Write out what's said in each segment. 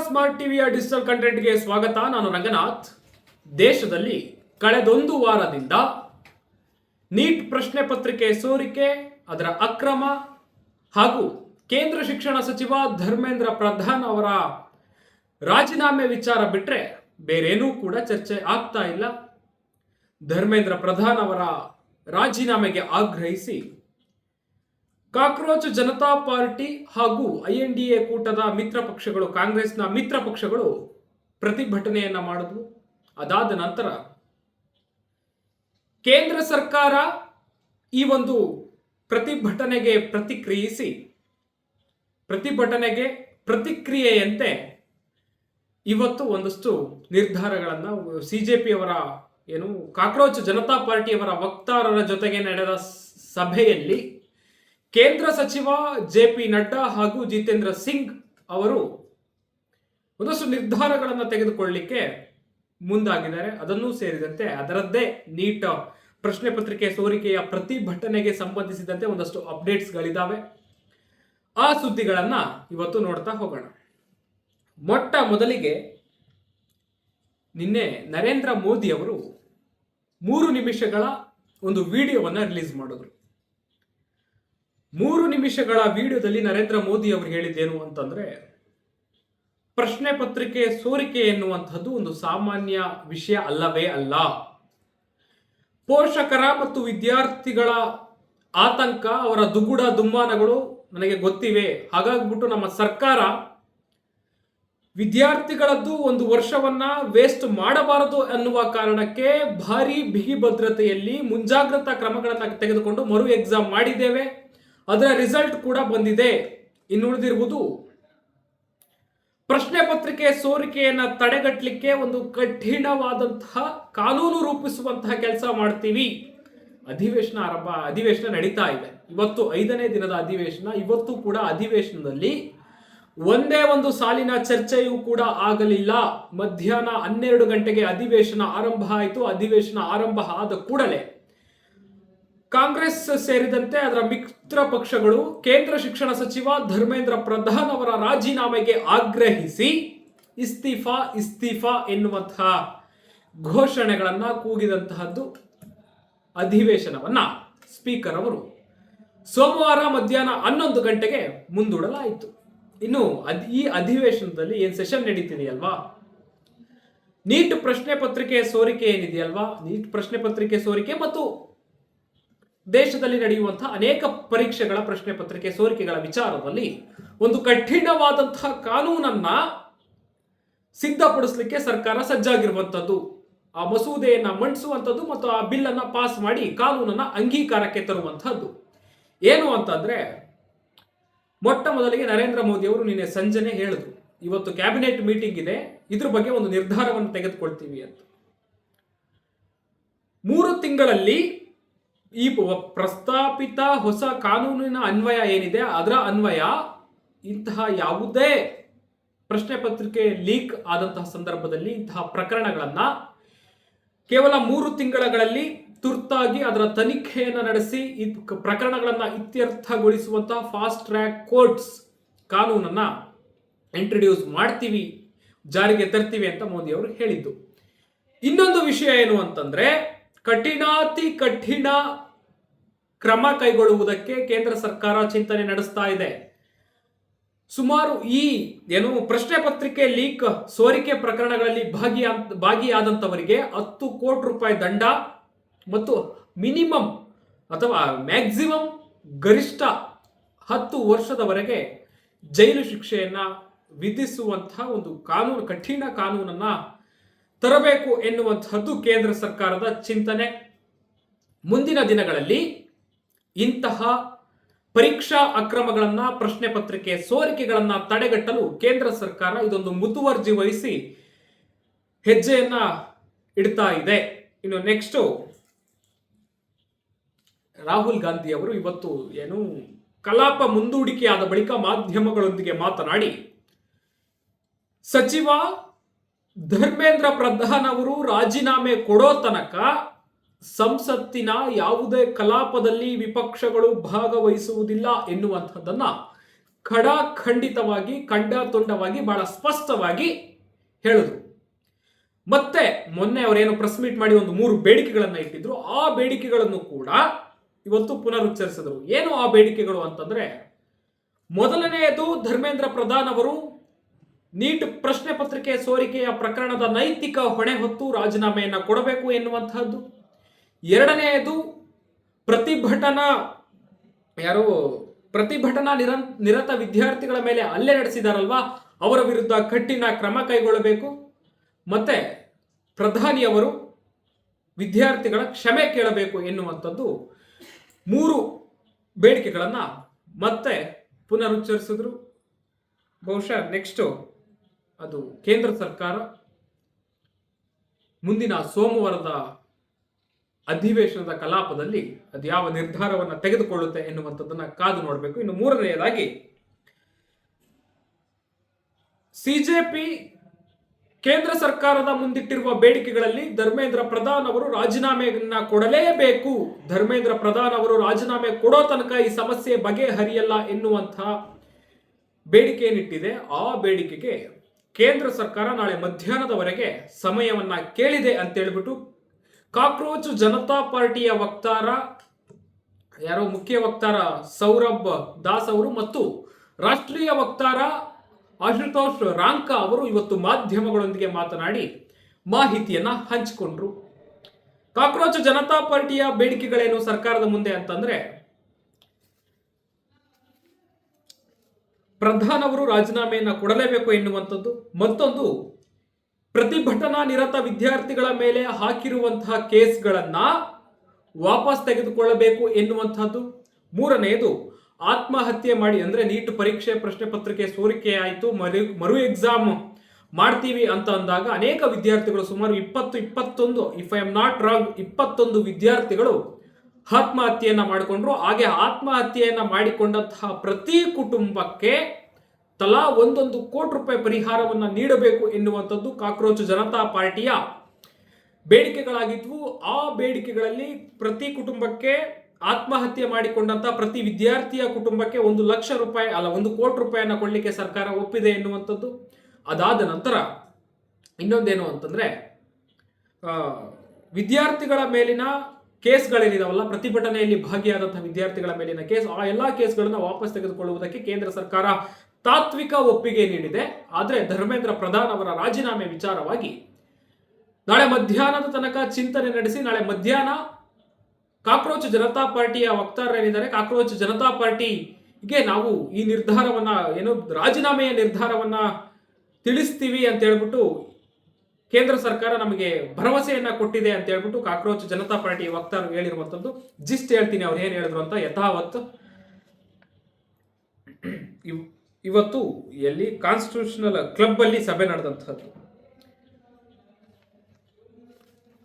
Smart ಟಿವಿಯ digital ಕಂಟೆಂಟ್ಗೆ ಸ್ವಾಗತ. ನಾನು ರಂಗನಾಥ್. ದೇಶದಲ್ಲಿ ಕಳೆದೊಂದು ವಾರದಿಂದ ನೀಟ್ ಪ್ರಶ್ನೆ ಪತ್ರಿಕೆ ಸೋರಿಕೆ, ಅದರ ಅಕ್ರಮ ಹಾಗೂ ಕೇಂದ್ರ ಶಿಕ್ಷಣ ಸಚಿವ ಧರ್ಮೇಂದ್ರ ಪ್ರಧಾನ್ ಅವರ ರಾಜೀನಾಮೆ ವಿಚಾರ ಬಿಟ್ಟರೆ ಬೇರೇನೂ ಕೂಡ ಚರ್ಚೆ ಆಗ್ತಾ ಇಲ್ಲ. ಧರ್ಮೇಂದ್ರ ಪ್ರಧಾನ್ ಅವರ ರಾಜೀನಾಮೆಗೆ ಆಗ್ರಹಿಸಿ ಕಾಕ್ರೋಚ್ ಜನತಾ ಪಾರ್ಟಿ ಹಾಗೂ INDA ಕೂಟದ ಮಿತ್ರ ಪಕ್ಷಗಳು, ಕಾಂಗ್ರೆಸ್ನ ಮಿತ್ರ ಪಕ್ಷಗಳು ಪ್ರತಿಭಟನೆಯನ್ನ ಮಾಡಿದ್ವು. ಅದಾದ ನಂತರ ಕೇಂದ್ರ ಸರ್ಕಾರ ಈ ಒಂದು ಪ್ರತಿಭಟನೆಗೆ ಪ್ರತಿಕ್ರಿಯೆಯಂತೆ ಇವತ್ತು ಒಂದಷ್ಟು ನಿರ್ಧಾರಗಳನ್ನು CJP ಅವರ ಕಾಕ್ರೋಚ್ ಜನತಾ ಪಾರ್ಟಿಯವರ ವಕ್ತಾರರ ಜೊತೆಗೆ ನಡೆದ ಸಭೆಯಲ್ಲಿ ಕೇಂದ್ರ ಸಚಿವ JP ನಡ್ಡಾ ಹಾಗೂ ಜಿತೇಂದ್ರ ಸಿಂಗ್ ಅವರು ಒಂದಷ್ಟು ನಿರ್ಧಾರಗಳನ್ನು ತೆಗೆದುಕೊಳ್ಳಲಿಕ್ಕೆ ಮುಂದಾಗಿದ್ದಾರೆ. ಅದನ್ನೂ ಸೇರಿದಂತೆ ಅದರದ್ದೇ ನೀಟ್ ಪ್ರಶ್ನೆ ಪತ್ರಿಕೆ ಸೋರಿಕೆಯ ಪ್ರತಿಭಟನೆಗೆ ಸಂಬಂಧಿಸಿದಂತೆ ಒಂದಷ್ಟು ಅಪ್ಡೇಟ್ಸ್ಗಳಿದ್ದಾವೆ. ಆ ಸುದ್ದಿಗಳನ್ನ ಇವತ್ತು ನೋಡ್ತಾ ಹೋಗೋಣ. ಮೊಟ್ಟ ಮೊದಲಿಗೆ ನಿನ್ನೆ ನರೇಂದ್ರ ಮೋದಿ ಅವರು 3 ನಿಮಿಷಗಳ ಒಂದು ವಿಡಿಯೋವನ್ನು ರಿಲೀಸ್ ಮಾಡಿದ್ರು. 3 ನಿಮಿಷಗಳ ವಿಡಿಯೋದಲ್ಲಿ ನರೇಂದ್ರ ಮೋದಿ ಅವರು ಹೇಳಿದ್ದೇನು ಅಂತಂದ್ರೆ, ಪ್ರಶ್ನೆ ಪತ್ರಿಕೆ ಸೋರಿಕೆ ಎನ್ನುವಂಥದ್ದು ಒಂದು ಸಾಮಾನ್ಯ ವಿಷಯ ಅಲ್ಲವೇ ಅಲ್ಲ. ಪೋಷಕರ ಮತ್ತು ವಿದ್ಯಾರ್ಥಿಗಳ ಆತಂಕ, ಅವರ ದುಗುಡ ದುಮ್ಮಾನಗಳು ನನಗೆ ಗೊತ್ತಿವೆ. ಹಾಗಾಗ್ಬಿಟ್ಟು ನಮ್ಮ ಸರ್ಕಾರ ವಿದ್ಯಾರ್ಥಿಗಳದ್ದು ಒಂದು ವರ್ಷವನ್ನ ವೇಸ್ಟ್ ಮಾಡಬಾರದು ಅನ್ನುವ ಕಾರಣಕ್ಕೆ ಭಾರಿ ಬಿಗಿ ಭದ್ರತೆಯಲ್ಲಿ ಮುಂಜಾಗ್ರತಾ ಕ್ರಮಗಳನ್ನು ತೆಗೆದುಕೊಂಡು ಮರು ಎಕ್ಸಾಮ್ ಮಾಡಿದ್ದೇವೆ. ಅದರ ರಿಸಲ್ಟ್ ಕೂಡ ಬಂದಿದೆ. ಇನ್ನುಳಿದಿರುವುದು ಪ್ರಶ್ನೆ ಪತ್ರಿಕೆ ಸೋರಿಕೆಯನ್ನ ತಡೆಗಟ್ಟಲಿಕ್ಕೆ ಒಂದು ಕಠಿಣವಾದಂತಹ ಕಾನೂನು ರೂಪಿಸುವಂತಹ ಕೆಲಸ ಮಾಡ್ತೀವಿ. ಅಧಿವೇಶನ ನಡೀತಾ ಇದೆ. ಇವತ್ತು 5ನೇ ದಿನದ ಅಧಿವೇಶನ. ಇವತ್ತು ಕೂಡ ಅಧಿವೇಶನದಲ್ಲಿ ಒಂದೇ ಒಂದು ಸಾಲಿನ ಚರ್ಚೆಯೂ ಕೂಡ ಆಗಲಿಲ್ಲ. ಮಧ್ಯಾಹ್ನ 12 ಗಂಟೆಗೆ ಅಧಿವೇಶನ ಆರಂಭ ಆಯಿತು. ಅಧಿವೇಶನ ಆರಂಭ ಆದ ಕೂಡಲೇ ಕಾಂಗ್ರೆಸ್ ಸೇರಿದಂತೆ ಅದರ ಮಿತ್ರ ಪಕ್ಷಗಳು ಕೇಂದ್ರ ಶಿಕ್ಷಣ ಸಚಿವ ಧರ್ಮೇಂದ್ರ ಪ್ರಧಾನ್ ಅವರ ರಾಜೀನಾಮೆಗೆ ಆಗ್ರಹಿಸಿ ಇಸ್ತೀಫಾ ಎನ್ನುವಂತಹ ಘೋಷಣೆಗಳನ್ನ ಕೂಗಿದಂತಹದ್ದು ಅಧಿವೇಶನವನ್ನ ಸ್ಪೀಕರ್ ಅವರು ಸೋಮವಾರ ಮಧ್ಯಾಹ್ನ 11 ಗಂಟೆಗೆ ಮುಂದೂಡಲಾಯಿತು. ಇನ್ನು ಈ ಅಧಿವೇಶನದಲ್ಲಿ ಏನ್ ಸೆಷನ್ ನಡೀತಿದೆಯಲ್ವಾ, ನೀಟ್ ಪ್ರಶ್ನೆ ಪತ್ರಿಕೆ ಸೋರಿಕೆ ಏನಿದೆಯಲ್ವಾ, ನೀಟ್ ಪ್ರಶ್ನೆ ಪತ್ರಿಕೆ ಸೋರಿಕೆ ಮತ್ತು ದೇಶದಲ್ಲಿ ನಡೆಯುವಂತಹ ಅನೇಕ ಪರೀಕ್ಷೆಗಳ ಪ್ರಶ್ನೆ ಪತ್ರಿಕೆ ಸೋರಿಕೆಗಳ ವಿಚಾರದಲ್ಲಿ ಒಂದು ಕಠಿಣವಾದಂತಹ ಕಾನೂನನ್ನ ಸಿದ್ಧಪಡಿಸಲಿಕ್ಕೆ ಸರ್ಕಾರ ಸಜ್ಜಾಗಿರುವಂಥದ್ದು, ಆ ಮಸೂದೆಯನ್ನ ಮಂಡಿಸುವಂಥದ್ದು ಮತ್ತು ಆ ಬಿಲ್ ಅನ್ನ ಪಾಸ್ ಮಾಡಿ ಕಾನೂನನ್ನ ಅಂಗೀಕಾರಕ್ಕೆ ತರುವಂತಹದ್ದು. ಏನು ಅಂತಂದ್ರೆ, ಮೊಟ್ಟ ಮೊದಲಿಗೆ ನರೇಂದ್ರ ಮೋದಿ ಅವರು ನಿನ್ನೆ ಸಂಜೆನೆ ಹೇಳಿದ್ರು, ಇವತ್ತು ಕ್ಯಾಬಿನೆಟ್ ಮೀಟಿಂಗ್ ಇದೆ, ಇದ್ರ ಬಗ್ಗೆ ಒಂದು ನಿರ್ಧಾರವನ್ನು ತೆಗೆದುಕೊಳ್ತೀವಿ ಅಂತ. 3 ತಿಂಗಳಲ್ಲಿ ಈ ಪ್ರಸ್ತಾಪಿತ ಹೊಸ ಕಾನೂನಿನ ಅನ್ವಯ ಏನಿದೆ, ಅದರ ಅನ್ವಯ ಇಂತಹ ಯಾವುದೇ ಪ್ರಶ್ನೆ ಪತ್ರಿಕೆ ಲೀಕ್ ಆದಂತಹ ಸಂದರ್ಭದಲ್ಲಿ ಇಂತಹ ಪ್ರಕರಣಗಳನ್ನ ಕೇವಲ 3 ತಿಂಗಳಲ್ಲಿ ತುರ್ತಾಗಿ ಅದರ ತನಿಖೆಯನ್ನು ನಡೆಸಿ ಈ ಪ್ರಕರಣಗಳನ್ನ ಇತ್ಯರ್ಥಗೊಳಿಸುವಂತಹ ಫಾಸ್ಟ್ ಟ್ರ್ಯಾಕ್ ಕೋರ್ಟ್ಸ್ ಕಾನೂನನ್ನ ಇಂಟ್ರೊಡ್ಯೂಸ್ ಮಾಡ್ತೀವಿ, ಜಾರಿಗೆ ತರ್ತೀವಿ ಅಂತ ಮೋದಿ ಅವರು ಹೇಳಿದ್ದು. ಇನ್ನೊಂದು ವಿಷಯ ಏನು ಅಂತಂದ್ರೆ, ಕಠಿಣಾತಿ ಕಠಿಣ ಕ್ರಮ ಕೈಗೊಳ್ಳುವುದಕ್ಕೆ ಕೇಂದ್ರ ಸರ್ಕಾರ ಚಿಂತನೆ ನಡೆಸ್ತಾ ಇದೆ. ಸುಮಾರು ಈ ಪ್ರಶ್ನೆ ಪತ್ರಿಕೆ ಲೀಕ್ ಸೋರಿಕೆ ಪ್ರಕರಣಗಳಲ್ಲಿ ಭಾಗಿಯಾದಂತವರಿಗೆ 10 ಕೋಟಿ ರೂಪಾಯಿ ದಂಡ ಮತ್ತು ಮಿನಿಮಮ್ ಅಥವಾ ಮ್ಯಾಕ್ಸಿಮಮ್ ಗರಿಷ್ಠ 10 ವರ್ಷದವರೆಗೆ ಜೈಲು ಶಿಕ್ಷೆಯನ್ನ ವಿಧಿಸುವಂತಹ ಒಂದು ಕಠಿಣ ಕಾನೂನನ್ನ ತರಬೇಕು ಎನ್ನುವಂತಹದ್ದು ಕೇಂದ್ರ ಸರ್ಕಾರದ ಚಿಂತನೆ. ಮುಂದಿನ ದಿನಗಳಲ್ಲಿ ಇಂತಹ ಪರೀಕ್ಷಾ ಅಕ್ರಮಗಳನ್ನ, ಪ್ರಶ್ನೆ ಪತ್ರಿಕೆ ಸೋರಿಕೆಗಳನ್ನ ತಡೆಗಟ್ಟಲು ಕೇಂದ್ರ ಸರ್ಕಾರ ಇದೊಂದು ಮುತುವರ್ಜಿ ವಹಿಸಿ ಹೆಜ್ಜೆಯನ್ನ ಇಡ್ತಾ ಇದೆ. ಇನ್ನು ನೆಕ್ಸ್ಟ್, ರಾಹುಲ್ ಗಾಂಧಿ ಅವರು ಇವತ್ತು ಕಲಾಪ ಮುಂದೂಡಿಕೆಯಾದ ಬಳಿಕ ಮಾಧ್ಯಮಗಳೊಂದಿಗೆ ಮಾತನಾಡಿ, ಸಚಿವ ಧರ್ಮೇಂದ್ರ ಪ್ರಧಾನ್ ಅವರು ರಾಜೀನಾಮೆ ಕೊಡೋ ತನಕ ಸಂಸತ್ತಿನ ಯಾವುದೇ ಕಲಾಪದಲ್ಲಿ ವಿಪಕ್ಷಗಳು ಭಾಗವಹಿಸುವುದಿಲ್ಲ ಎನ್ನುವಂಥದ್ದನ್ನ ಖಂಡಿತವಾಗಿ ಖಂಡತುಂಡವಾಗಿ ಬಹಳ ಸ್ಪಷ್ಟವಾಗಿ ಹೇಳಿದ್ರು. ಮತ್ತೆ ಮೊನ್ನೆ ಅವರೇನು ಪ್ರೆಸ್ ಮೀಟ್ ಮಾಡಿ ಒಂದು 3 ಬೇಡಿಕೆಗಳನ್ನ ಇಟ್ಟಿದ್ರು. ಆ ಬೇಡಿಕೆಗಳನ್ನು ಕೂಡ ಇವತ್ತು ಪುನರುಚ್ಚರಿಸಿದ್ರು. ಏನು ಆ ಬೇಡಿಕೆಗಳು ಅಂತಂದ್ರೆ, ಮೊದಲನೆಯದು ಧರ್ಮೇಂದ್ರ ಪ್ರಧಾನ್ ಅವರು ನೀಟ್ ಪ್ರಶ್ನೆ ಪತ್ರಿಕೆ ಸೋರಿಕೆಯ ಪ್ರಕರಣದ ನೈತಿಕ ಹೊಣೆ ಹೊತ್ತು ರಾಜೀನಾಮೆಯನ್ನ ಕೊಡಬೇಕು ಎನ್ನುವಂತಹದ್ದು. ಎರಡನೆಯದು ಪ್ರತಿಭಟನಾ ನಿರತ ವಿದ್ಯಾರ್ಥಿಗಳ ಮೇಲೆ ಹಲ್ಲೆ ನಡೆಸಿದಾರಲ್ವಾ, ಅವರ ವಿರುದ್ಧ ಕಠಿಣ ಕ್ರಮ ಕೈಗೊಳ್ಳಬೇಕು. ಮತ್ತೆ ಪ್ರಧಾನಿಯವರು ವಿದ್ಯಾರ್ಥಿಗಳ ಕ್ಷಮೆ ಕೇಳಬೇಕು ಎನ್ನುವಂಥದ್ದು 3 ಬೇಡಿಕೆಗಳನ್ನ ಮತ್ತೆ ಪುನರುಚ್ಚರಿಸಿದ್ರು. ಬಹುಶಃ ನೆಕ್ಸ್ಟ್ ಅದು ಕೇಂದ್ರ ಸರ್ಕಾರ ಮುಂದಿನ ಸೋಮವಾರದ ಅಧಿವೇಶನದ ಕಲಾಪದಲ್ಲಿ ಅದು ಯಾವ ನಿರ್ಧಾರವನ್ನು ತೆಗೆದುಕೊಳ್ಳುತ್ತೆ ಎನ್ನುವಂಥದ್ದನ್ನ ಕಾದು ನೋಡಬೇಕು. ಇನ್ನು ಮೂರನೆಯದಾಗಿ, ಸಿಜೆಪಿ ಕೇಂದ್ರ ಸರ್ಕಾರದ ಮುಂದಿಟ್ಟಿರುವ ಬೇಡಿಕೆಗಳಲ್ಲಿ ಧರ್ಮೇಂದ್ರ ಪ್ರಧಾನ್ ಅವರು ರಾಜೀನಾಮೆಯನ್ನ ಕೊಡಲೇಬೇಕು, ಧರ್ಮೇಂದ್ರ ಪ್ರಧಾನ್ ಅವರು ರಾಜೀನಾಮೆ ಕೊಡೋ ತನಕ ಈ ಸಮಸ್ಯೆ ಬಗೆಹರಿಯಲ್ಲ ಎನ್ನುವಂತಹ ಬೇಡಿಕೆಯನ್ನಿಟ್ಟಿದೆ. ಆ ಬೇಡಿಕೆಗೆ ಕೇಂದ್ರ ಸರ್ಕಾರ ನಾಳೆ ಮಧ್ಯಾಹ್ನದವರೆಗೆ ಸಮಯವನ್ನ ಕೇಳಿದೆ ಅಂತ ಹೇಳ್ಬಿಟ್ಟು ಕಾಕ್ರೋಚ್ ಜನತಾ ಪಾರ್ಟಿಯ ವಕ್ತಾರ ಮುಖ್ಯ ವಕ್ತಾರ ಸೌರಭ್ ದಾಸ್ ಅವರು ಮತ್ತು ರಾಷ್ಟ್ರೀಯ ವಕ್ತಾರ ಆಶುತೋಷ್ ರಾಂಕಾ ಅವರು ಇವತ್ತು ಮಾಧ್ಯಮಗಳೊಂದಿಗೆ ಮಾತನಾಡಿ ಮಾಹಿತಿಯನ್ನ ಹಂಚಿಕೊಂಡ್ರು. ಕಾಕ್ರೋಚ್ ಜನತಾ ಪಾರ್ಟಿಯ ಬೇಡಿಕೆಗಳೇನು ಸರ್ಕಾರದ ಮುಂದೆ ಅಂತಂದ್ರೆ, ಪ್ರಧಾನ್ ಅವರು ರಾಜೀನಾಮೆಯನ್ನ ಕೊಡಲೇಬೇಕು ಎನ್ನುವಂಥದ್ದು, ಮತ್ತೊಂದು ಪ್ರತಿಭಟನಾ ನಿರತ ವಿದ್ಯಾರ್ಥಿಗಳ ಮೇಲೆ ಹಾಕಿರುವಂತಹ ಕೇಸ್ಗಳನ್ನ ವಾಪಸ್ ತೆಗೆದುಕೊಳ್ಳಬೇಕು ಎನ್ನುವಂತಹದ್ದು, ಮೂರನೆಯದು ಆತ್ಮಹತ್ಯೆ ಮಾಡಿ ಅಂದ್ರೆ ನೀಟ್ ಪರೀಕ್ಷೆ ಪ್ರಶ್ನೆ ಪತ್ರಿಕೆ ಸೋರಿಕೆ ಆಯಿತು, ಮರು ಎಕ್ಸಾಮ್ ಮಾಡ್ತೀವಿ ಅಂತ ಅಂದಾಗ ಅನೇಕ ವಿದ್ಯಾರ್ಥಿಗಳು ಸುಮಾರು 21 if I am not wrong 21 ವಿದ್ಯಾರ್ಥಿಗಳು ಆತ್ಮಹತ್ಯೆಯನ್ನ ಮಾಡಿಕೊಂಡ್ರು. ಹಾಗೆ ಆತ್ಮಹತ್ಯೆಯನ್ನ ಮಾಡಿಕೊಂಡಂತಹ ಪ್ರತಿ ಕುಟುಂಬಕ್ಕೆ ತಲಾ 1 ಕೋಟಿ ರೂಪಾಯಿ ಪರಿಹಾರವನ್ನ ನೀಡಬೇಕು ಎನ್ನುವಂಥದ್ದು ಕಾಕ್ರೋಚ್ ಜನತಾ ಪಾರ್ಟಿಯ ಬೇಡಿಕೆಗಳಾಗಿದ್ವು. ಆ ಬೇಡಿಕೆಗಳಲ್ಲಿ ಪ್ರತಿ ಕುಟುಂಬಕ್ಕೆ ಆತ್ಮಹತ್ಯೆ ಮಾಡಿಕೊಂಡಂತ ಪ್ರತಿ ವಿದ್ಯಾರ್ಥಿಯ ಕುಟುಂಬಕ್ಕೆ 1 ಲಕ್ಷ ರೂಪಾಯಿ 1 ಕೋಟಿ ರೂಪಾಯಿಯನ್ನ ಕೊಡ್ಲಿಕ್ಕೆ ಸರ್ಕಾರ ಒಪ್ಪಿದೆ ಎನ್ನುವಂಥದ್ದು. ಅದಾದ ನಂತರ ಇನ್ನೊಂದೇನು ಅಂತಂದ್ರೆ, ವಿದ್ಯಾರ್ಥಿಗಳ ಮೇಲಿನ ಕೇಸ್ಗಳೇನಿದಾವಲ್ಲ, ಪ್ರತಿಭಟನೆಯಲ್ಲಿ ಭಾಗಿಯಾದಂತಹ ವಿದ್ಯಾರ್ಥಿಗಳ ಮೇಲಿನ ಕೇಸ್, ಆ ಎಲ್ಲಾ ಕೇಸ್ಗಳನ್ನ ವಾಪಸ್ ತೆಗೆದುಕೊಳ್ಳುವುದಕ್ಕೆ ಕೇಂದ್ರ ಸರ್ಕಾರ ತಾತ್ವಿಕ ಒಪ್ಪಿಗೆ ನೀಡಿದೆ. ಆದರೆ ಧರ್ಮೇಂದ್ರ ಪ್ರಧಾನ್ ಅವರ ರಾಜೀನಾಮೆ ವಿಚಾರವಾಗಿ ನಾಳೆ ಮಧ್ಯಾಹ್ನದ ತನಕ ಚಿಂತನೆ ನಡೆಸಿ ನಾಳೆ ಮಧ್ಯಾಹ್ನ ಕಾಕ್ರೋಚ್ ಜನತಾ ಪಾರ್ಟಿಯ ವಕ್ತಾರರೇನಿದ್ದಾರೆ, ಕಾಕ್ರೋಚ್ ಜನತಾ ಪಾರ್ಟಿಗೆ ನಾವು ಈ ನಿರ್ಧಾರವನ್ನ ರಾಜೀನಾಮೆಯ ನಿರ್ಧಾರವನ್ನ ತಿಳಿಸ್ತೀವಿ ಅಂತ ಹೇಳ್ಬಿಟ್ಟು ಕೇಂದ್ರ ಸರ್ಕಾರ ನಮಗೆ ಭರವಸೆಯನ್ನ ಕೊಟ್ಟಿದೆ ಅಂತ ಹೇಳ್ಬಿಟ್ಟು ಕಾಕ್ರೋಚ್ ಜನತಾ ಪಾರ್ಟಿ ವಕ್ತಾರರು ಹೇಳಿರುವಂತದ್ದು. ಜಿಸ್ಟ್ ಹೇಳ್ತೀನಿ ಅವ್ರು ಏನ್ ಹೇಳಿದ್ರು ಅಂತ. ಯಥಾವತ್ ಇವತ್ತು ಎಲ್ಲಿ ಕಾನ್ಸ್ಟಿಟ್ಯೂಷನಲ್ ಕ್ಲಬ್ ಅಲ್ಲಿ ಸಭೆ ನಡೆದಂತಹದ್ದು.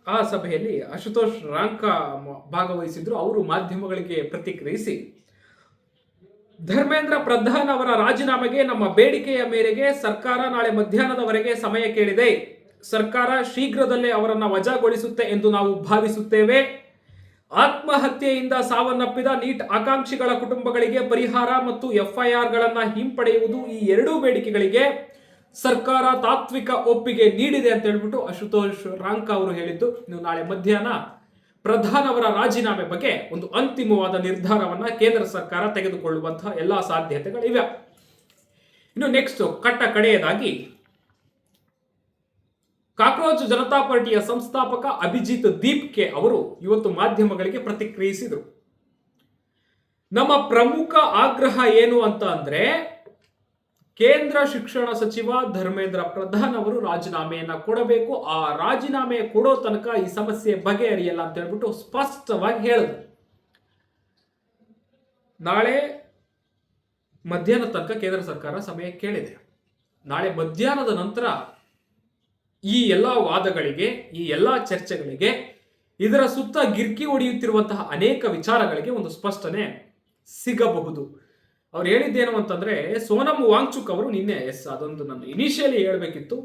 ಆ ಸಭೆಯಲ್ಲಿ ಆಶುತೋಷ್ ರಾಂಕಾ ಭಾಗವಹಿಸಿದ್ರು. ಅವರು ಮಾಧ್ಯಮಗಳಿಗೆ ಪ್ರತಿಕ್ರಿಯಿಸಿ, ಧರ್ಮೇಂದ್ರ ಪ್ರಧಾನ್ ಅವರ ರಾಜೀನಾಮೆಗೆ ನಮ್ಮ ಬೇಡಿಕೆಯ ಮೇರೆಗೆ ಸರ್ಕಾರ ನಾಳೆ ಮಧ್ಯಾಹ್ನದವರೆಗೆ ಸಮಯ ಕೇಳಿದೆ. ಸರ್ಕಾರ ಶೀಘ್ರದಲ್ಲೇ ಅವರನ್ನು ವಜಾಗೊಳಿಸುತ್ತೆ ಎಂದು ನಾವು ಭಾವಿಸುತ್ತೇವೆ. ಆತ್ಮಹತ್ಯೆಯಿಂದ ಸಾವನ್ನಪ್ಪಿದ ನೀಟ್ ಆಕಾಂಕ್ಷಿಗಳ ಕುಟುಂಬಗಳಿಗೆ ಪರಿಹಾರ ಮತ್ತು ಎಫ್ಐಆರ್ಗಳನ್ನು ಹಿಂಪಡೆಯುವುದು, ಈ 2 ಬೇಡಿಕೆಗಳಿಗೆ ಸರ್ಕಾರ ತಾತ್ವಿಕ ಒಪ್ಪಿಗೆ ನೀಡಿದೆ ಅಂತ ಹೇಳ್ಬಿಟ್ಟು ಆಶುತೋಷ್ ರಾಂಕಾ ಅವರು ಹೇಳಿದ್ದು. ನೀವು ನಾಳೆ ಮಧ್ಯಾಹ್ನ ಪ್ರಧಾನ್ ಅವರ ರಾಜೀನಾಮೆ ಬಗ್ಗೆ ಒಂದು ಅಂತಿಮವಾದ ನಿರ್ಧಾರವನ್ನ ಕೇಂದ್ರ ಸರ್ಕಾರ ತೆಗೆದುಕೊಳ್ಳುವಂತಹ ಎಲ್ಲಾ ಸಾಧ್ಯತೆಗಳಿವೆ. ಇನ್ನು ನೆಕ್ಸ್ಟ್ ಕಡೆಯದಾಗಿ ಕಾಕ್ರೋಚ್ ಜನತಾ ಪಾರ್ಟಿಯ ಸಂಸ್ಥಾಪಕ ಅಭಿಜಿತ್ ದೀಪ್ಕೆ ಅವರು ಇವತ್ತು ಮಾಧ್ಯಮಗಳಿಗೆ ಪ್ರತಿಕ್ರಿಯಿಸಿದರು. ನಮ್ಮ ಪ್ರಮುಖ ಆಗ್ರಹ ಏನು ಅಂತ ಅಂದ್ರೆ, ಕೇಂದ್ರ ಶಿಕ್ಷಣ ಸಚಿವ ಧರ್ಮೇಂದ್ರ ಪ್ರಧಾನ್ ಅವರು ರಾಜೀನಾಮೆಯನ್ನ ಕೊಡಬೇಕು, ಆ ರಾಜೀನಾಮೆ ಕೊಡೋ ತನಕ ಈ ಸಮಸ್ಯೆ ಬಗೆಹರಿಯಲ್ಲ ಅಂತ ಹೇಳ್ಬಿಟ್ಟು ಸ್ಪಷ್ಟವಾಗಿ ಹೇಳಿದ್ರು. ನಾಳೆ ಮಧ್ಯಾಹ್ನ ತನಕ ಕೇಂದ್ರ ಸರ್ಕಾರ ಸಮಯ ಕೇಳಿದೆ. ನಾಳೆ ಮಧ್ಯಾಹ್ನದ ನಂತರ ಈ ಎಲ್ಲಾ ವಾದಗಳಿಗೆ, ಈ ಎಲ್ಲಾ ಚರ್ಚೆಗಳಿಗೆ, ಇದರ ಸುತ್ತ ಗಿರ್ಕಿ ಹೊಡೆಯುತ್ತಿರುವಂತಹ ಅನೇಕ ವಿಚಾರಗಳಿಗೆ ಒಂದು ಸ್ಪಷ್ಟನೆ ಸಿಗಬಹುದು. ಅವ್ರು ಹೇಳಿದ್ದೇನು ಅಂತಂದ್ರೆ, ಸೋನಮ್ ವಾಂಗ್ಚುಕ್ ಅವರು ನಿನ್ನೆ ಅದೊಂದು ನಾನು ಇನಿಷಿಯಲಿ ಹೇಳಬೇಕಿತ್ತು,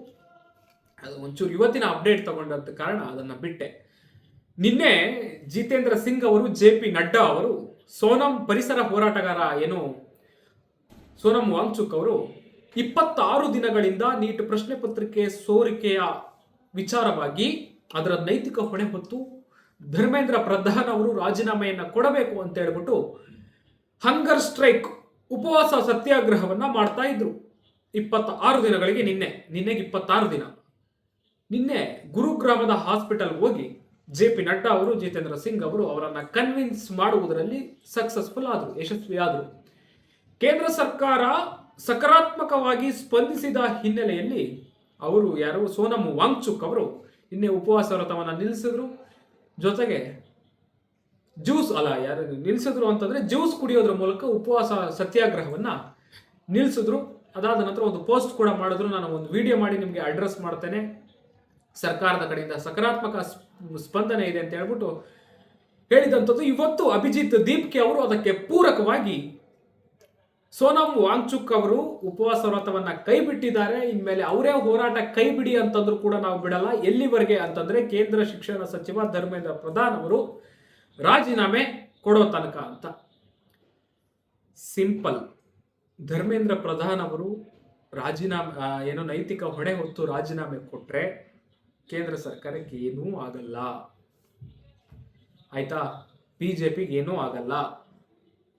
ಅದು ಒಂಚೂರು ಇವತ್ತಿನ ಅಪ್ಡೇಟ್ ತಗೊಂಡಂತ ಕಾರಣ ಅದನ್ನ ಬಿಟ್ಟೆ. ನಿನ್ನೆ ಜಿತೇಂದ್ರ ಸಿಂಗ್ ಅವರು, JP ನಡ್ಡಾ ಅವರು ಸೋನಮ್ ಪರಿಸರ ಹೋರಾಟಗಾರ ಸೋನಂ ವಾಂಗ್ಚುಕ್ ಅವರು 26 ದಿನಗಳಿಂದ ನೀಟ್ ಪ್ರಶ್ನೆ ಪತ್ರಿಕೆ ಸೋರಿಕೆಯ ವಿಚಾರವಾಗಿ ಅದರ ನೈತಿಕ ಹೊಣೆ ಹೊತ್ತು ಧರ್ಮೇಂದ್ರ ಪ್ರಧಾನ್ ಅವರು ರಾಜೀನಾಮೆಯನ್ನ ಕೊಡಬೇಕು ಅಂತ ಹೇಳ್ಬಿಟ್ಟು ಹಂಗರ್ ಸ್ಟ್ರೈಕ್ ಉಪವಾಸ ಸತ್ಯಾಗ್ರಹವನ್ನ ಮಾಡ್ತಾ ಇದ್ರು 26 ದಿನಗಳಿಗೆ. ನಿನ್ನೆಗೆ 26 ದಿನ. ನಿನ್ನೆ ಗುರುಗ್ರಾಮದ ಹಾಸ್ಪಿಟಲ್ ಹೋಗಿ JP ನಡ್ಡಾ ಅವರು, ಜಿತೇಂದ್ರ ಸಿಂಗ್ ಅವರು ಅವರನ್ನ ಕನ್ವಿನ್ಸ್ ಮಾಡುವುದರಲ್ಲಿ ಸಕ್ಸಸ್ಫುಲ್ ಆದರು, ಯಶಸ್ವಿಯಾದರು. ಕೇಂದ್ರ ಸರ್ಕಾರ ಸಕಾರಾತ್ಮಕವಾಗಿ ಸ್ಪಂದಿಸಿದ ಹಿನ್ನೆಲೆಯಲ್ಲಿ ಸೋನಂ ವಾಂಗ್ಚುಕ್ ಅವರು ನಿನ್ನೆ ಉಪವಾಸ ವ್ರತವನ್ನ ನಿಲ್ಲಿಸಿದ್ರು. ಜೊತೆಗೆ ನಿಲ್ಲಿಸಿದ್ರು ಅಂತಂದ್ರೆ ಜ್ಯೂಸ್ ಕುಡಿಯೋದ್ರ ಮೂಲಕ ಉಪವಾಸ ಸತ್ಯಾಗ್ರಹವನ್ನ ನಿಲ್ಲಿಸಿದ್ರು. ಅದಾದ ನಂತರ ಒಂದು ಪೋಸ್ಟ್ ಕೂಡ ಮಾಡಿದ್ರು. ನಾನು ಒಂದು ವಿಡಿಯೋ ಮಾಡಿ ನಿಮಗೆ ಅಡ್ರೆಸ್ ಮಾಡ್ತೇನೆ. ಸರ್ಕಾರದ ಕಡೆಯಿಂದ ಸಕಾರಾತ್ಮಕ ಸ್ಪಂದನೆ ಇದೆ ಅಂತ ಹೇಳ್ಬಿಟ್ಟು ಹೇಳಿದಂಥದ್ದು. ಇವತ್ತು ಅಭಿಜಿತ್ ದೀಪ್ಕೆ ಅವರು ಅದಕ್ಕೆ ಪೂರಕವಾಗಿ ಸೋನಂ ವಾಂಗ್ಚುಕ್ ಅವರು ಉಪವಾಸ ವ್ರತವನ್ನ ಕೈ ಬಿಟ್ಟಿದ್ದಾರೆ. ಇನ್ಮೇಲೆ ಅವರೇ ಹೋರಾಟ ಕೈ ಬಿಡಿ ಅಂತಂದ್ರೂ ಕೂಡ ನಾವು ಬಿಡಲ್ಲ. ಎಲ್ಲಿವರೆಗೆ ಅಂತಂದ್ರೆ ಕೇಂದ್ರ ಶಿಕ್ಷಣ ಸಚಿವ ಧರ್ಮೇಂದ್ರ ಪ್ರಧಾನ್ ಅವರು ರಾಜೀನಾಮೆ ಕೊಡೋ ತನಕ ಅಂತ. ಸಿಂಪಲ್. ಧರ್ಮೇಂದ್ರ ಪ್ರಧಾನ್ ಅವರು ರಾಜೀನಾಮೆ ನೈತಿಕ ಹೊಣೆ ಹೊತ್ತು ರಾಜೀನಾಮೆ ಕೊಟ್ರೆ ಕೇಂದ್ರ ಸರ್ಕಾರಕ್ಕೆ ಏನೂ ಆಗಲ್ಲ, ಆಯ್ತಾ? ಬಿಜೆಪಿಗೆ ಏನೂ ಆಗಲ್ಲ.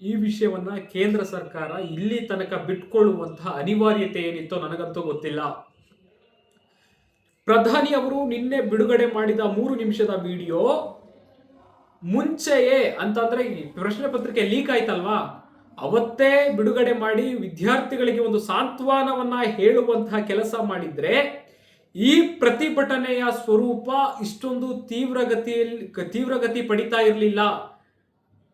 ಈ ವಿಷಯವನ್ನ ಕೇಂದ್ರ ಸರ್ಕಾರ ಇಲ್ಲಿ ತನಕ ಬಿಟ್ಕೊಳ್ಳುವಂತಹ ಅನಿವಾರ್ಯತೆ ಏನಿತ್ತೋ ನನಗಂತೂ ಗೊತ್ತಿಲ್ಲ. ಪ್ರಧಾನಿ ಅವರು ನಿನ್ನೆ ಬಿಡುಗಡೆ ಮಾಡಿದ 3 ನಿಮಿಷದ ವಿಡಿಯೋ ಮುಂಚೆಯೇ ಅಂತಂದ್ರೆ ಈ ಪ್ರಶ್ನೆ ಪತ್ರಿಕೆ ಲೀಕ್ ಆಯ್ತಲ್ವಾ, ಅವತ್ತೇ ಬಿಡುಗಡೆ ಮಾಡಿ ವಿದ್ಯಾರ್ಥಿಗಳಿಗೆ ಒಂದು ಸಾಂತ್ವನವನ್ನ ಹೇಳುವಂತಹ ಕೆಲಸ ಮಾಡಿದ್ರೆ ಈ ಪ್ರತಿಭಟನೆಯ ಸ್ವರೂಪ ಇಷ್ಟೊಂದು ತೀವ್ರಗತಿ ಪಡಿತಾ ಇರಲಿಲ್ಲ.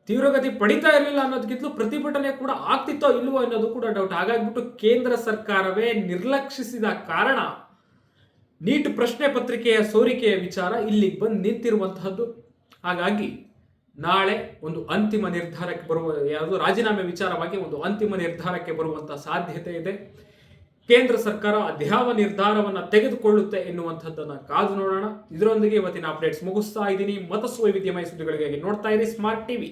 ತೀವ್ರಗತಿ ಪಡಿತಾ ಇರಲಿಲ್ಲ ಅನ್ನೋದಕ್ಕಿಂತಲೂ ಪ್ರತಿಭಟನೆ ಕೂಡ ಆಗ್ತಿತ್ತೋ ಇಲ್ವೋ ಅನ್ನೋದು ಕೂಡ ಡೌಟ್. ಹಾಗಾಗ್ಬಿಟ್ಟು ಕೇಂದ್ರ ಸರ್ಕಾರವೇ ನಿರ್ಲಕ್ಷಿಸಿದ ಕಾರಣ ನೀಟ್ ಪ್ರಶ್ನೆ ಪತ್ರಿಕೆಯ ಸೋರಿಕೆಯ ವಿಚಾರ ಇಲ್ಲಿಗೆ ಬಂದು ನಿಂತಿರುವಂತಹದ್ದು. ಹಾಗಾಗಿ ನಾಳೆ ಒಂದು ಅಂತಿಮ ನಿರ್ಧಾರಕ್ಕೆ ರಾಜೀನಾಮೆ ವಿಚಾರವಾಗಿ ಒಂದು ಅಂತಿಮ ನಿರ್ಧಾರಕ್ಕೆ ಬರುವಂತಹ ಸಾಧ್ಯತೆ ಇದೆ. ಕೇಂದ್ರ ಸರ್ಕಾರ ಅದ್ಯಾವ ನಿರ್ಧಾರವನ್ನ ತೆಗೆದುಕೊಳ್ಳುತ್ತೆ ಎನ್ನುವಂಥದ್ದನ್ನ ಕಾದು ನೋಡೋಣ. ಇದರೊಂದಿಗೆ ಇವತ್ತಿನ ಅಪ್ಡೇಟ್ಸ್ ಮುಗಿಸ್ತಾ ಇದ್ದೀನಿ. ಮತ್ತಷ್ಟು ವೈವಿಧ್ಯಮಯ ಸುದ್ದಿಗಳಿಗಾಗಿ ನೋಡ್ತಾ ಇರಿ ಸ್ಮಾರ್ಟ್ ಟಿವಿ.